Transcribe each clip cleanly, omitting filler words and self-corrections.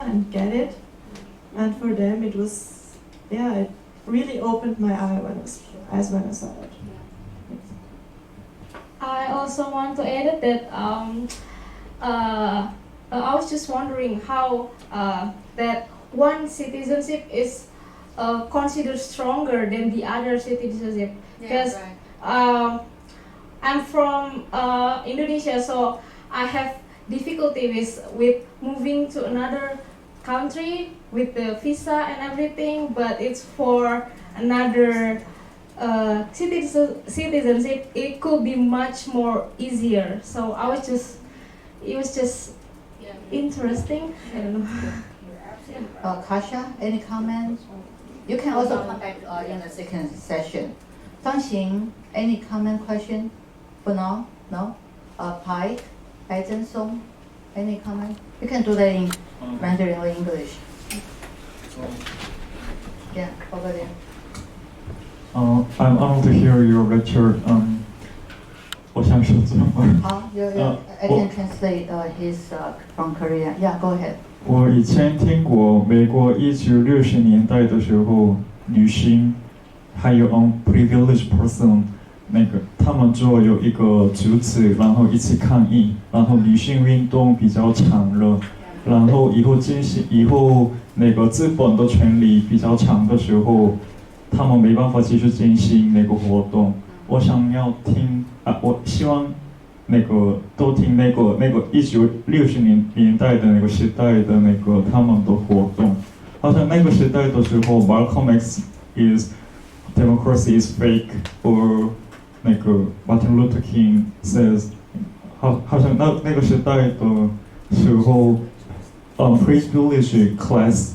and get it. And for them, it was, it really opened my eyes when I saw it. I also want to add that I was just wondering how that one citizenship is considered stronger than the other citizenship. Because I'm from Indonesia, so I have difficulty with moving to another country with the visa and everything, but it's for another citizenship, it could be much more easier. So it was just interesting. I don't know. Kasha, any comments? You can also come back in the second session. Zhangxing, any comment, question for now? No? Pai Zhensong, any comment? You can do that in Mandarin or English. Yeah, over there. I'm honored to hear your lecture. 我想说中文。好 I can translate his from Korea. Yeah, go ahead. 我以前听过美国1960年代的时候，女性还有privileged person 他们就有一个组织，然后一起抗议，然后女性运动比较强了，然后以后资本的权利比较强的时候，他们没办法继续进行那个活动。我想要听我希望都听1960年代的那个时代的他们的活动。好像那个时代的时候 ，Malcolm X is democracy is fake or Martin Luther King says， 好像那个时代的时候，privileged class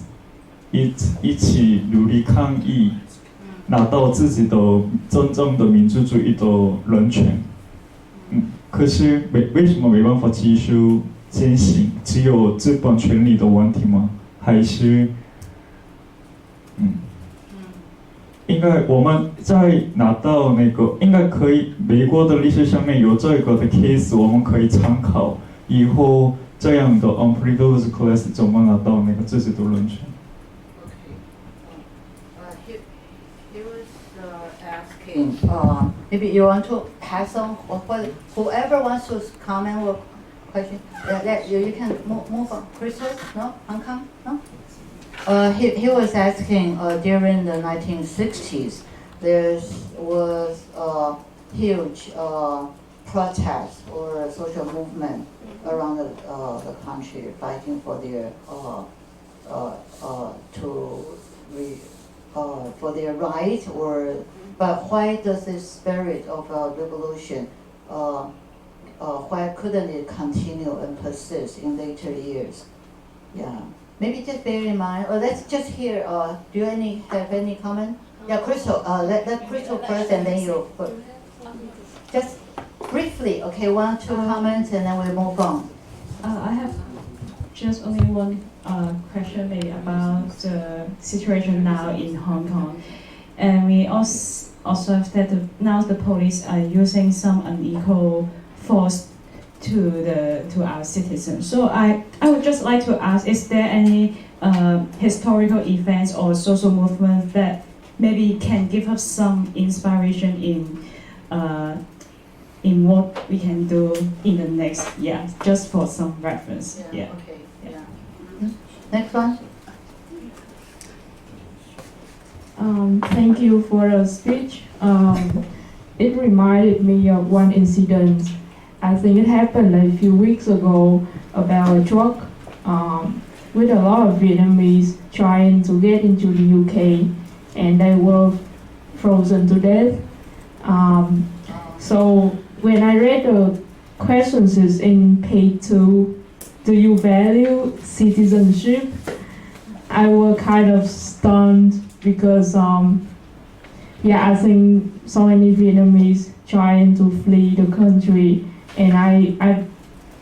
一起努力抗议，拿到自己的真正的民主主义的人权。可是为什么没办法继续进行？只有资本权利的问题吗？还是应该我们在拿到应该可以，美国的历史上面有这个的 case， 我们可以参考以后这样的 unprivileged class 怎么拿到自己的人权。He was asking, maybe you want to pass on, or whoever wants to comment or question, you can move on. Crystal, no? Hong Kong, no? He was asking during the 1960s, there was a huge protest or social movement around the country fighting for their for their right, but why does this spirit of revolution why couldn't it continue and persist in later years? Yeah. Maybe just bear in mind, or let's just hear, do you have any comment? Yeah, Crystal, let Crystal first and then you. Just briefly, okay, 1 2 comments and then we move on. I have just only one question maybe about the situation now in Hong Kong. And we also observe that now the police are using some unequal force to our citizens. So I would just like to ask, is there any historical events or social movements that maybe can give us some inspiration in what we can do in the next year, just for some reference? Yeah. Okay. Yeah. Next one. Thank you for the speech. It reminded me of one incident. I think it happened a few weeks ago about a truck with a lot of Vietnamese trying to get into the UK, and they were frozen to death. So when I read the questions in page 2, do you value citizenship? I was kind of stunned because I think so many Vietnamese trying to flee the country, and I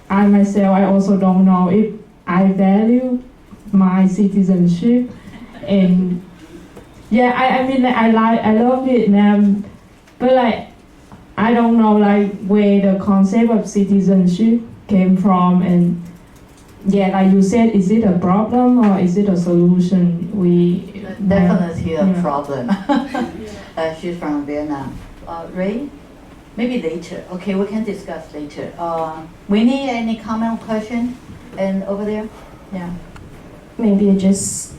myself, I also don't know if I value my citizenship. And I mean, I love Vietnam, but I don't know where the concept of citizenship came from, and yeah, like you said, is it a problem or is it a solution? Definitely a yeah. problem. She's from Vietnam. Ray? Maybe later. Okay, we can discuss later. Winnie, any comment or question? And over there? Yeah. Maybe just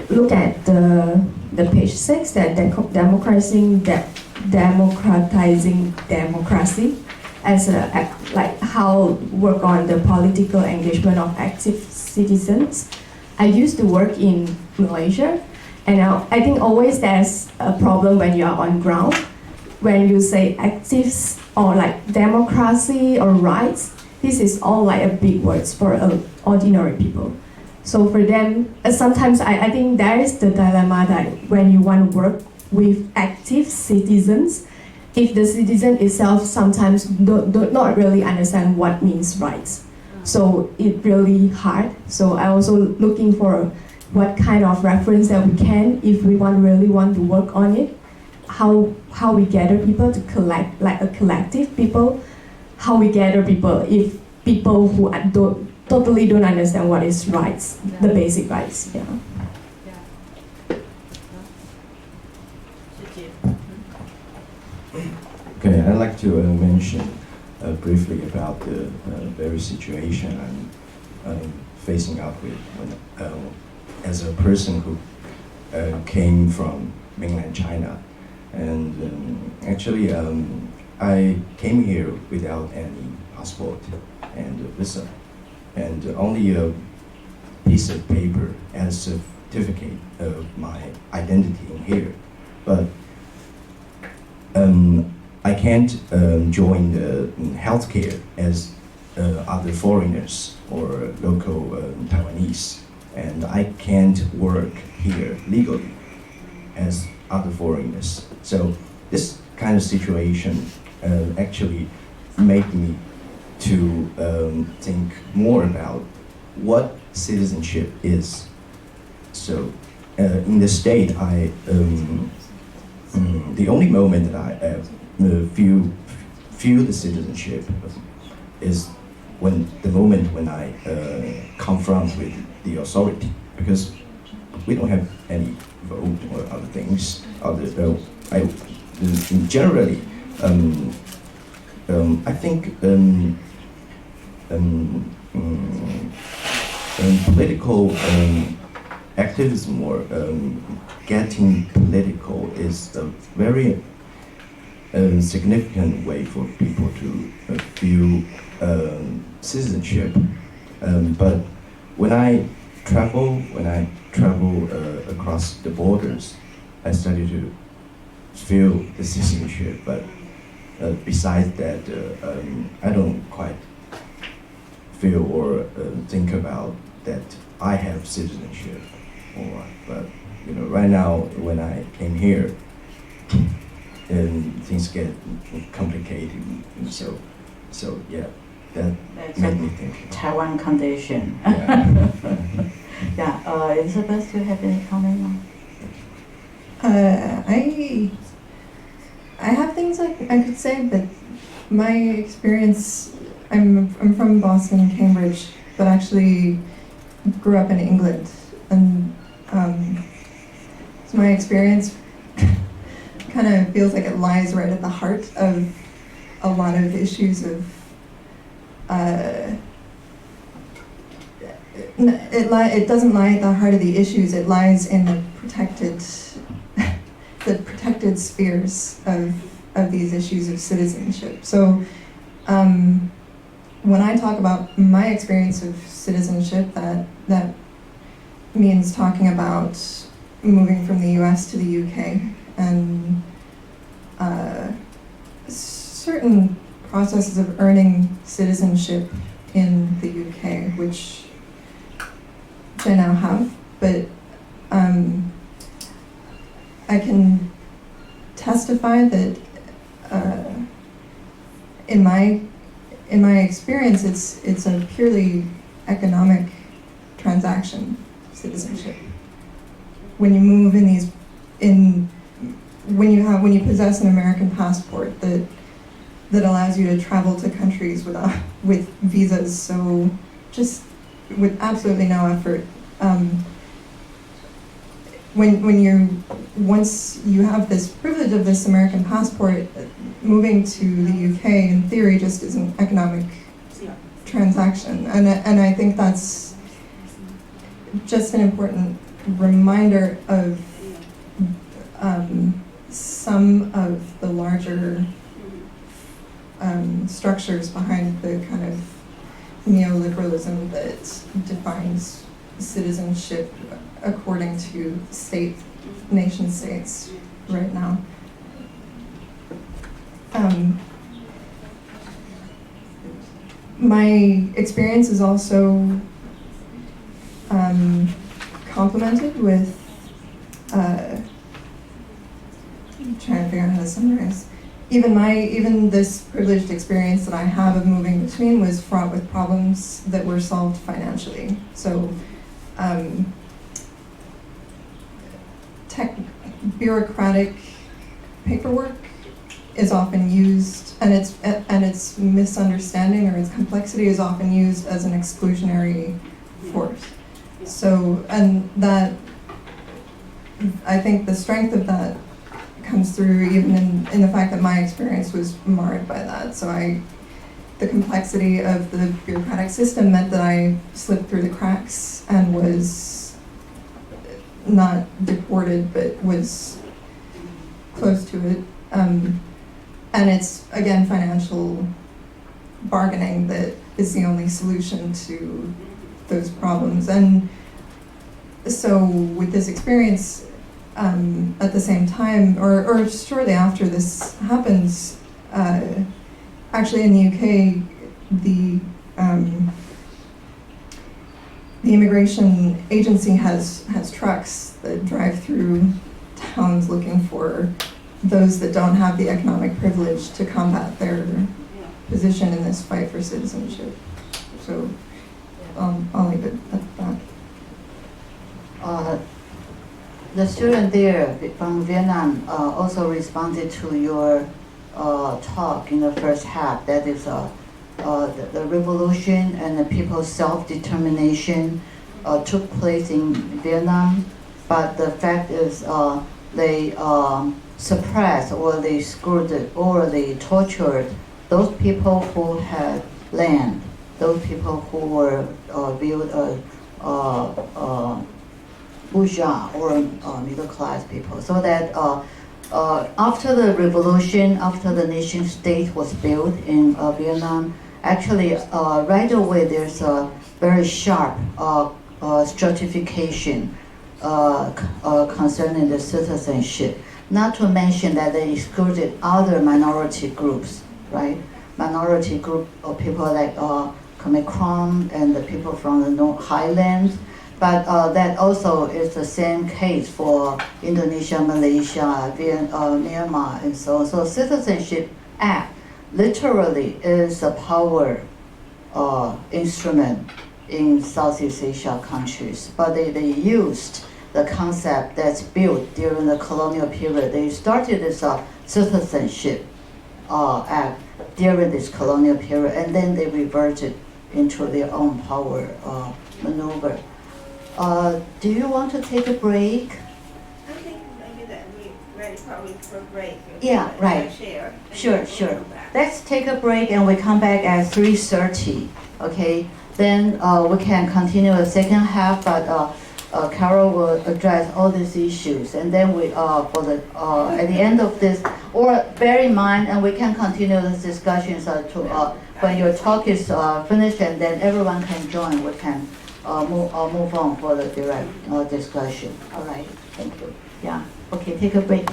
look at the page 6, that democratizing democracy as like how work on the political engagement of active citizens. I used to work in Malaysia, and I think always there's a problem when you are on ground. When you say actives or like democracy or rights, this is all like a big words for ordinary people. So for them, sometimes I think there is the dilemma that when you want to work with active citizens, if the citizen itself sometimes do not really understand what means rights. So it's really hard. So I also looking for what kind of reference that we can, if we really want to work on it, how we gather people to collect, like a collective people, how we gather people, if people who totally don't understand what is rights, the basic rights, yeah. Okay, I'd like to mention briefly about the very situation I'm facing up with as a person who came from mainland China. And actually, I came here without any passport and visa, and only a piece of paper as a certificate of my identity in here. But I can't join the healthcare as other foreigners or local Taiwanese, and I can't work here legally as other foreigners. So this kind of situation actually made me to think more about what citizenship is. So in the state, the only moment that I feel the citizenship is the moment when I confront with the authority, because we don't have any vote or other things. Generally, I think political activism or getting political is a very significant way for people to feel citizenship. But when I travel across the borders, I started to feel the citizenship. But besides that, I don't quite feel or think about that I have citizenship. But right now, when I came here, things get complicated. So yeah, that made me think. Taiwan condition. Yeah. Yeah, Elizabeth, do you have any comment on? I have things I could say, but my experience, I'm from Boston, Cambridge, but actually grew up in England, and so my experience kind of feels like it lies right at the heart of a lot of issues of it doesn't lie at the heart of the issues. It lies in the protected spheres of these issues of citizenship. So when I talk about my experience of citizenship, that means talking about moving from the US to the UK and certain processes of earning citizenship in the UK, which I now have, but I can testify that in my experience, it's a purely economic transaction, citizenship. When you move when you possess an American passport that allows you to travel to countries with visas so just with absolutely no effort. Once you have this privilege of this American passport, moving to the UK in theory just is an economic transaction, and I think that's just an important reminder of some of the larger structures behind the kind of neoliberalism that defines citizenship according to nation states right now. My experience is also complemented with, I'm trying to figure out how to summarize. Even this privileged experience that I have of moving between was fraught with problems that were solved financially. So, bureaucratic paperwork is often used, and its misunderstanding or its complexity is often used as an exclusionary force. So, and that, I think the strength of that comes through even in the fact that my experience was marred by that. So the complexity of the bureaucratic system meant that I slipped through the cracks and was not deported, but was close to it. And it's, again, financial bargaining that is the only solution to those problems. And so with this experience, at the same time, or shortly after this happens, actually in the UK, the immigration agency has trucks that drive through towns looking for those that don't have the economic privilege to combat their position in this fight for citizenship. So I'll leave it at that. The student there from Vietnam also responded to your talk in the first half. That is the revolution and the people's self-determination took place in Vietnam, but the fact is they suppressed or they excluded or they tortured those people who had land, those people who were viewed as bourgeois or middle class people. So that after the revolution, after the nation state was built in Vietnam, actually right away there's a very sharp stratification concerning the citizenship. Not to mention that they excluded other minority groups, right? Minority group of people like Khmer Krom and the people from the North Highlands. But that also is the same case for Indonesia, Malaysia, Myanmar, and so on. So Citizenship Act literally is a power instrument in Southeast Asia countries. But they used the concept that's built during the colonial period. They started this Citizenship Act during this colonial period, and then they reverted into their own power maneuver. Do you want to take a break? I think maybe that we're ready probably for a break. Yeah, right. Sure. Let's take a break and we come back at 3:30. Okay. Then we can continue the second half, but Carroll will address all these issues, and then we for the at the end of this, or bear in mind, and we can continue this discussions when your talk is finished, and then everyone can join. We can move on for the direct discussion. All right. Thank you. Yeah. Okay. Take a break.